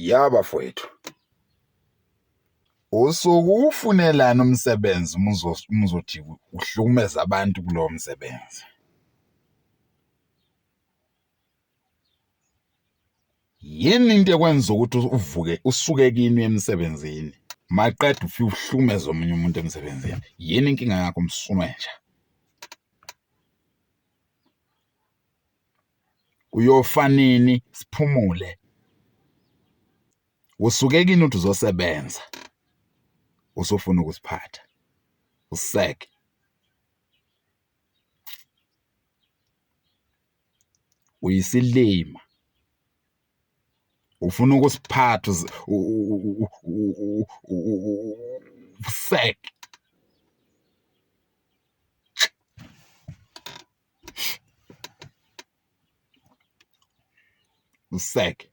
Yaba mfowethu. Usuke ufunelana umsebenzi uzothi uhlukumeza abantu kulowo msebenzi. Yini into ekwenza ukuthi uvuke usuke kini emsebenzini? Maqeda ufike uhlukumeza omunye umuntu emsebenzini. Yini inkinga yakho msume nje? Uyofanini siphumule. Usuke kini uthi uzosebenza. Usufuna ukusiphatha. Useke. Uyisilima. Ufuna ukusiphatha useke. Useke.